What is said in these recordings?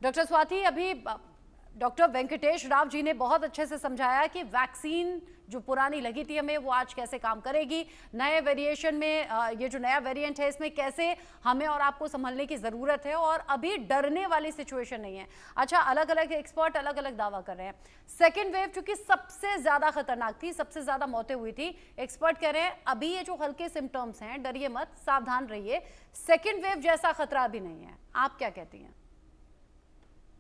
Doctor Swati, अभी doctor Venkatesh Rao ji ने बहुत अच्छे से समझाया कि वैक्सीन जो पुरानी लगी थी हमें वो आज कैसे काम करेगी, नए वेरिएशन में ये जो नया वेरिएंट है इसमें कैसे हमें और आपको संभलने की ज़रूरत है, और अभी डरने वाली सिचुएशन नहीं है। अच्छा, अलग अलग एक्सपर्ट अलग अलग दावा कर रहे हैं। सेकेंड वेव चूंकि सबसे ज़्यादा खतरनाक थी, सबसे ज़्यादा मौतें हुई थी, एक्सपर्ट कह रहे हैं अभी ये जो हल्के सिम्टम्स हैं, डरिए मत, सावधान रहिए, सेकेंड वेव जैसा खतरा अभी नहीं है। आप क्या कहती हैं?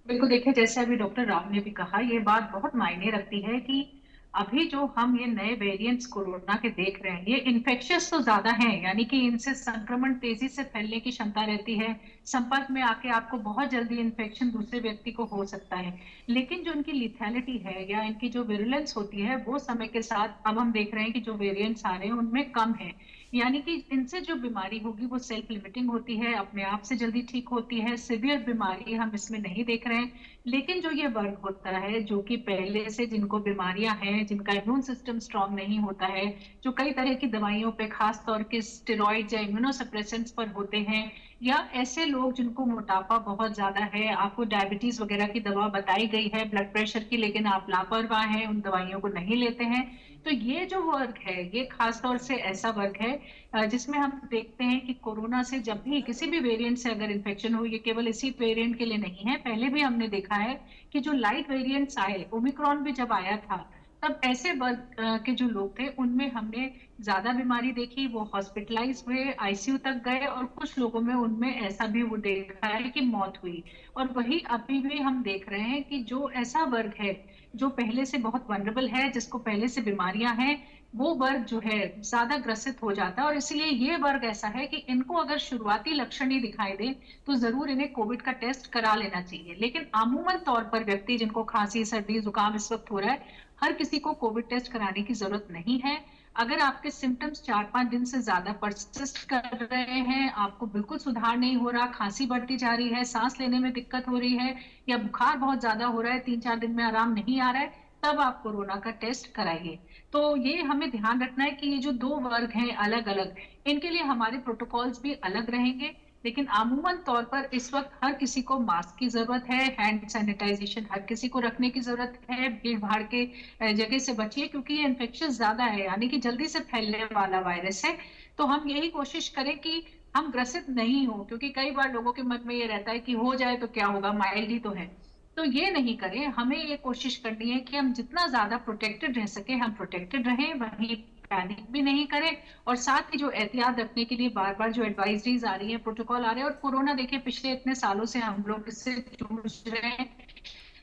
बिल्कुल, देखिए जैसे अभी डॉक्टर राव ने भी कहा, ये बात बहुत मायने रखती है कि अभी जो हम ये नए वेरिएंट्स कोरोना के देख रहे हैं, ये इन्फेक्शियस तो ज्यादा हैं, यानी कि इनसे संक्रमण तेजी से फैलने की क्षमता रहती है। संपर्क में आके आपको बहुत जल्दी इन्फेक्शन दूसरे व्यक्ति को हो सकता है, लेकिन जो इनकी लिथैलिटी है या इनकी जो विरुलेंस होती है वो समय के साथ अब हम देख रहे हैं कि जो वेरिएंट्स आ रहे हैं उनमें कम है। यानी कि इनसे जो बीमारी होगी वो सेल्फ लिमिटिंग होती है, अपने आप से जल्दी ठीक होती है, सिवियर बीमारी हम इसमें नहीं देख रहे हैं। लेकिन जो ये वर्ग होता है जो कि पहले से जिनको बीमारियां हैं, जिनका इम्यून सिस्टम स्ट्रांग नहीं होता है, जो कई तरह की दवाइयों पे खास तौर के स्टेरॉइड या इम्यूनोसप्रेसेंट्स पर होते हैं, या ऐसे लोग जिनको मोटापा बहुत ज्यादा है, आपको डायबिटीज वगैरह की दवा बताई गई है ब्लड प्रेशर की, लेकिन आप लापरवाह हैं, उन दवाइयों को नहीं लेते हैं, तो ये जो वर्ग है ये खास तौर से ऐसा वर्ग है जिसमें हम देखते हैं कि कोरोना से जब भी किसी भी वेरिएंट से अगर इन्फेक्शन हो, ये केवल इसी वेरिएंट के लिए नहीं है, पहले भी हमने देखा है कि जो लाइट वेरिएंट्स आए, ओमिक्रॉन भी जब आया था, तब ऐसे वर्ग के जो लोग थे उनमें हमने ज्यादा बीमारी देखी, वो हॉस्पिटलाइज हुए, आईसीयू तक गए, और कुछ लोगों में उनमें ऐसा भी वो देखा है कि मौत हुई। और वही अभी भी हम देख रहे हैं कि जो ऐसा वर्ग है जो पहले से बहुत वनरेबल है, जिसको पहले से बीमारियां हैं, वो वर्ग जो है ज्यादा ग्रसित हो जाता है। और इसलिए ये वर्ग ऐसा है कि इनको अगर शुरुआती लक्षण ही दिखाई दे तो जरूर इन्हें कोविड का टेस्ट करा लेना चाहिए। लेकिन आमूमन तौर पर व्यक्ति जिनको खांसी सर्दी जुकाम इस वक्त हो रहा है, हर किसी को कोविड टेस्ट कराने की जरूरत नहीं है। अगर आपके सिम्टम्स 4-5 दिन से ज्यादा परसिस्ट कर रहे हैं, आपको बिल्कुल सुधार नहीं हो रहा, खांसी बढ़ती जा रही है, सांस लेने में दिक्कत हो रही है, या बुखार बहुत ज्यादा हो रहा है, 3-4 दिन में आराम नहीं आ रहा है, तब आप कोरोना का टेस्ट कराइए। तो ये हमें ध्यान रखना है कि ये जो दो वर्ग हैं अलग अलग, इनके लिए हमारे प्रोटोकॉल्स भी अलग रहेंगे। लेकिन आमूमन तौर पर इस वक्त हर किसी को मास्क की जरूरत है, हैंड सैनिटाइजेशन हर किसी को रखने की जरूरत है, भीड़ भाड़ के जगह से बचिए, क्योंकि ये इन्फेक्शन ज्यादा है, यानी कि जल्दी से फैलने वाला वायरस है। तो हम यही कोशिश करें कि हम ग्रसित नहीं हो, क्योंकि कई बार लोगों के मन में ये रहता है कि हो जाए तो क्या होगा, माइल्ड ही तो है। तो ये नहीं करें, हमें ये कोशिश करनी है कि हम जितना ज्यादा प्रोटेक्टेड रह सके हम प्रोटेक्टेड रहें, वहीं पैनिक भी नहीं करें। और साथ ही जो एहतियात रखने के लिए बार बार जो एडवाइजरीज आ रही है, प्रोटोकॉल आ रहे हैं, और कोरोना देखिए पिछले इतने सालों से हम लोग इससे जूझ रहे हैं,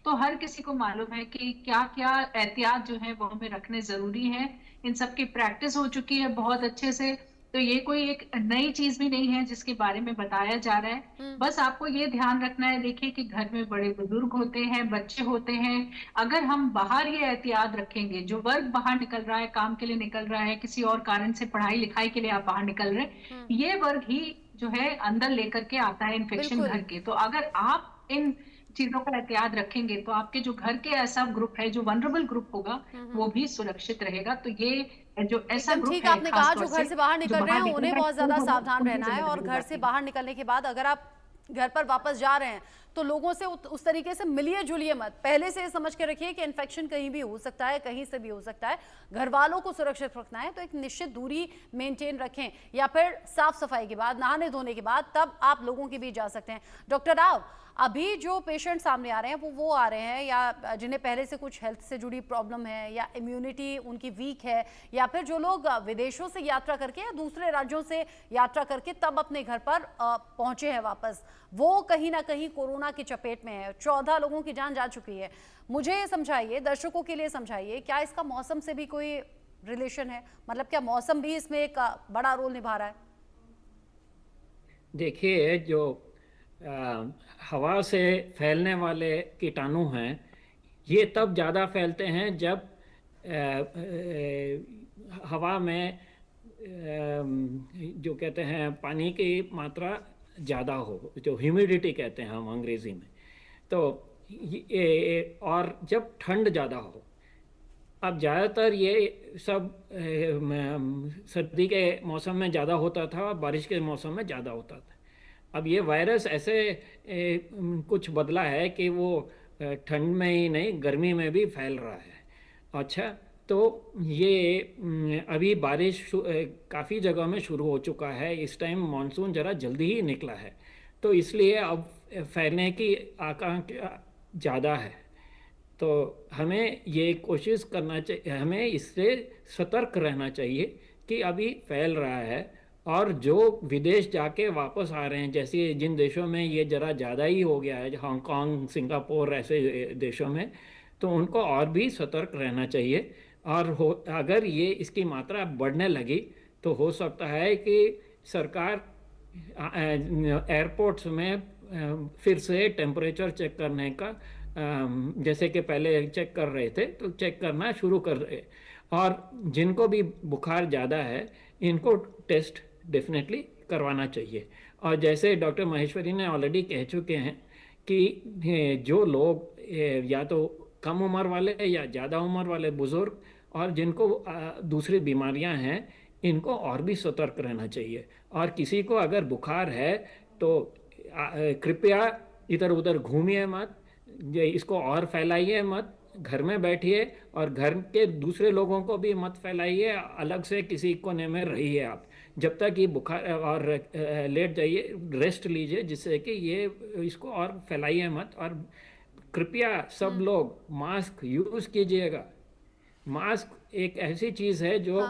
तो हर किसी को मालूम है कि क्या क्या एहतियात जो है वो हमें रखने जरूरी है। इन सब की प्रैक्टिस हो चुकी है बहुत अच्छे से। तो ये कोई एक नई चीज भी नहीं है जिसके बारे में बताया जा रहा है। बस आपको ये ध्यान रखना है, देखिए कि घर में बड़े बुजुर्ग होते हैं, बच्चे होते हैं, अगर हम बाहर ये एहतियात रखेंगे, जो वर्ग बाहर निकल रहा है, काम के लिए निकल रहा है, किसी और कारण से पढ़ाई लिखाई के लिए आप बाहर निकल रहे हैं, ये वर्ग ही जो है अंदर लेकर के आता है इन्फेक्शन बिल्कुल। घर के। तो अगर आप इन चीजों का एहतियात रखेंगे तो आपके जो घर के ऐसा ग्रुप है जो वनरेबल ग्रुप होगा, वो भी सुरक्षित रहेगा। तो ये जो ऐसा एकदम ग्रुप ठीक है आपने खास कहा, तौर जो घर से से बाहर जो निकल रहे हैं बाहर निकल उन्हें रहा है बहुत ज्यादा स्कूल होगा, सावधान उनकी रहना है, और जिम्मेदारी घर से बाकी है। बाहर निकलने के बाद अगर आप घर पर वापस जा रहे हैं तो लोगों से उस तरीके से मिलिए जुलिए मत। पहले से समझ के रखिए कि इन्फेक्शन कहीं भी हो सकता है, कहीं से भी हो सकता है, घर वालों को सुरक्षित रखना है तो एक निश्चित दूरी मेंटेन रखें, या फिर साफ सफाई के बाद, नहाने धोने के बाद, तब आप लोगों के बीच जा सकते हैं। डॉक्टर राव, अभी जो पेशेंट सामने आ रहे हैं वो आ रहे हैं या जिन्हें पहले से कुछ हेल्थ से जुड़ी प्रॉब्लम है, या इम्यूनिटी उनकी वीक है, या फिर जो लोग विदेशों से यात्रा करके या दूसरे राज्यों से यात्रा करके तब अपने घर पर पहुंचे हैं वापस, वो कहीं ना कहीं कोरोना की चपेट में है। 14 लोगों की जान जा चुकी है। मुझे समझाइए, दर्शकों के लिए समझाइए, क्या इसका मौसम से भी कोई रिलेशन है? मतलब क्या मौसम भी इसमें एक बड़ा रोल निभा रहा है? देखिए, जो अ, हवा से फैलने वाले कीटाणु हैं, ये तब ज़्यादा फैलते हैं जब हवा में जो कहते हैं पानी की मात्रा ज़्यादा हो, जो ह्यूमिडिटी कहते हैं हम अंग्रेज़ी में। तो और जब ठंड ज़्यादा हो। अब ज़्यादातर ये सब सर्दी के मौसम में ज़्यादा होता था, बारिश के मौसम में ज़्यादा होता था। अब ये वायरस ऐसे कुछ बदला है कि वो ठंड में ही नहीं गर्मी में भी फैल रहा है। अच्छा, तो ये अभी बारिश काफ़ी जगह में शुरू हो चुका है। इस टाइम मानसून ज़रा जल्दी ही निकला है, तो इसलिए अब फैलने की आशंका ज़्यादा है। तो हमें ये कोशिश करना चाहिए, हमें इससे सतर्क रहना चाहिए कि अभी फैल रहा है। और जो विदेश जाके वापस आ रहे हैं, जैसे जिन देशों में ये ज़रा ज़्यादा ही हो गया है, हांगकांग, सिंगापुर, ऐसे देशों में, तो उनको और भी सतर्क रहना चाहिए। और अगर ये इसकी मात्रा बढ़ने लगी तो हो सकता है कि सरकार एयरपोर्ट्स में फिर से टेम्परेचर चेक करने का, जैसे कि पहले चेक कर रहे थे तो चेक करना शुरू कर रहे। और जिनको भी बुखार ज़्यादा है इनको टेस्ट डेफिनेटली करवाना चाहिए। और जैसे डॉक्टर महेश्वरी ने ऑलरेडी कह चुके हैं कि जो लोग या तो कम उम्र वाले या ज़्यादा उम्र वाले बुज़ुर्ग और जिनको दूसरी बीमारियां हैं, इनको और भी सतर्क रहना चाहिए। और किसी को अगर बुखार है तो कृपया इधर उधर घूमिए मत, इसको और फैलाइए मत, घर में बैठिए और घर के दूसरे लोगों को भी मत फैलाइए। अलग से किसी कोने में रहिए आप जब तक ये बुखार, और लेट जाइए, रेस्ट लीजिए, जिससे कि ये इसको और फैलाइए मत। और कृपया सब लोग मास्क यूज़ कीजिएगा। मास्क एक ऐसी चीज़ है जो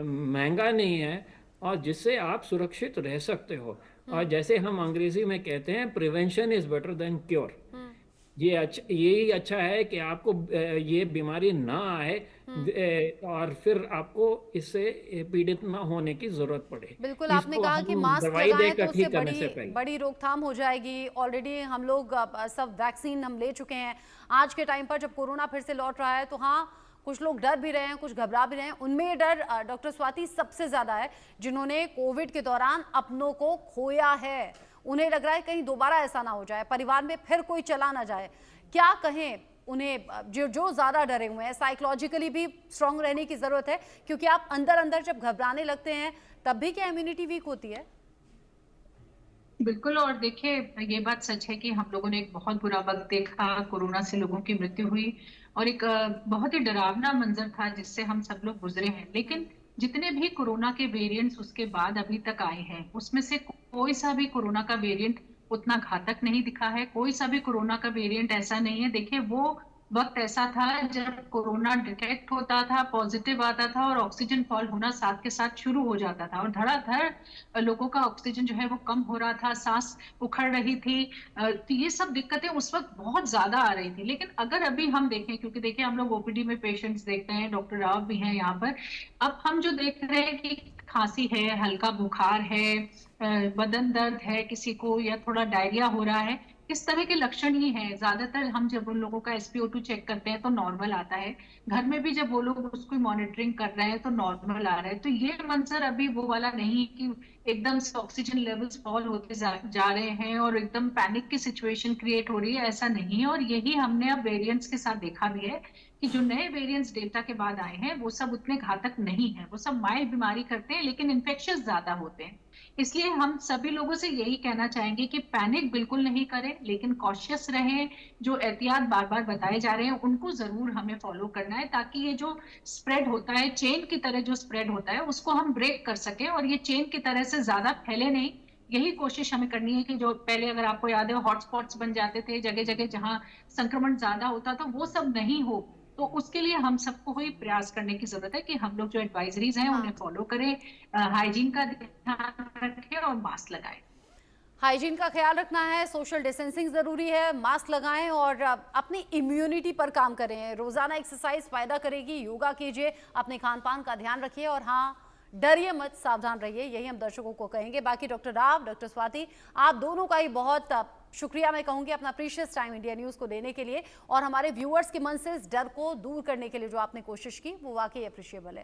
महंगा नहीं है और जिससे आप सुरक्षित रह सकते हो। और जैसे हम अंग्रेजी में कहते हैं, prevention is better than cure. ये यही अच्छा है कि आपको ये बीमारी ना आए और फिर आपको इससे पीड़ित ना होने की जरूरत पड़े। बिल्कुल, आपने कहा कि मास्क दवाई लगाएं देकर तो ठीक उससे करने से पहले बड़ी रोकथाम हो जाएगी। ऑलरेडी हम लोग सब वैक्सीन हम ले चुके हैं। आज के टाइम पर जब कोरोना फिर से लौट रहा है तो हाँ, कुछ लोग डर भी रहे हैं, कुछ घबरा भी रहे हैं। उनमें ये डर डॉक्टर स्वाति सबसे ज्यादा है जिन्होंने कोविड के दौरान अपनों को खोया है। उन्हें लग रहा है कहीं दोबारा ऐसा ना हो जाए, परिवार में फिर कोई चला ना जाए। क्या कहें उन्हें जो ज्यादा डरे हुए हैं? साइकोलॉजिकली भी स्ट्रांग रहने की जरूरत है, क्योंकि आप अंदर अंदर जब घबराने लगते हैं तब भी क्या इम्यूनिटी वीक होती है? बिल्कुल। और देखिए, ये बात सच है कि हम लोगों ने एक बहुत बुरा वक्त देखा, कोरोना से लोगों की मृत्यु हुई और एक बहुत ही डरावना मंजर था जिससे हम सब लोग गुजरे हैं। लेकिन जितने भी कोरोना के वेरिएंट्स उसके बाद अभी तक आए हैं, उसमें से कोई सा भी कोरोना का वेरिएंट उतना घातक नहीं दिखा है। कोई सा भी कोरोना का वेरिएंट ऐसा नहीं है। देखिए, वो वक्त ऐसा था जब कोरोना डिटेक्ट होता था, पॉजिटिव आता था और ऑक्सीजन फॉल होना साथ के साथ शुरू हो जाता था और धड़ाधड़ लोगों का ऑक्सीजन जो है वो कम हो रहा था, सांस उखड़ रही थी। तो ये सब दिक्कतें उस वक्त बहुत ज्यादा आ रही थी। लेकिन अगर अभी हम देखें, क्योंकि देखिए हम लोग ओपीडी में पेशेंट्स देखते हैं, डॉक्टर राव भी हैं यहाँ पर, अब हम जो देख रहे हैं कि खांसी है, हल्का बुखार है, बदन दर्द है किसी को, या थोड़ा डायरिया हो रहा है, इस तरह के लक्षण ही हैं। ज्यादातर हम जब उन लोगों का SpO2 चेक करते हैं तो नॉर्मल आता है। घर में भी जब वो लोग उसको मॉनिटरिंग कर रहे हैं तो नॉर्मल आ रहा है। तो ये मंजर अभी वो वाला नहीं कि एकदम से ऑक्सीजन लेवल्स फॉल होते जा रहे हैं और एकदम पैनिक की सिचुएशन क्रिएट हो रही है, ऐसा नहीं है। और यही हमने अब वेरिएंट्स के साथ देखा भी है कि जो नए वेरिएंट्स डेल्टा के बाद आए हैं वो सब उतने घातक नहीं है। वो सब माइल्ड बीमारी करते हैं लेकिन इन्फेक्शियस ज्यादा होते हैं। इसलिए हम सभी लोगों से यही कहना चाहेंगे कि पैनिक बिल्कुल नहीं करें, लेकिन कॉशियस रहें। जो एहतियात बार बार बताए जा रहे हैं उनको जरूर हमें फॉलो करना है, ताकि ये जो स्प्रेड होता है, चेन की तरह जो स्प्रेड होता है, उसको हम ब्रेक कर सकें और ये चेन की तरह से ज्यादा फैले नहीं। यही कोशिश हमें करनी है कि जो पहले, अगर आपको याद है, हॉटस्पॉट्स बन जाते थे जगह जगह जहां संक्रमण ज्यादा होता था, वो सब नहीं हो। तो उसके लिए हम सबको ही प्रयास करने की जरूरत है कि हम लोग जो एडवाइजरीज हैं उन्हें फॉलो करें, हाइजीन का ध्यान रखें और मास्क लगाएं। हाइजीन का ख्याल रखना है, सोशल डिस्टेंसिंग जरूरी है, मास्क लगाएं और अपनी इम्यूनिटी पर काम करें। रोजाना एक्सरसाइज फायदा करेगी, योगा कीजिए, अपने खान पान का ध्यान रखिए और हाँ, डरिए मत, सावधान रहिए, यही हम दर्शकों को कहेंगे। बाकी डॉक्टर राव, डॉक्टर स्वाति, आप दोनों का ही बहुत शुक्रिया मैं कहूंगी अपना प्रीशियस टाइम इंडिया न्यूज को देने के लिए और हमारे व्यूअर्स के मन से इस डर को दूर करने के लिए जो आपने कोशिश की वो वाकई अप्रिशिएबल है।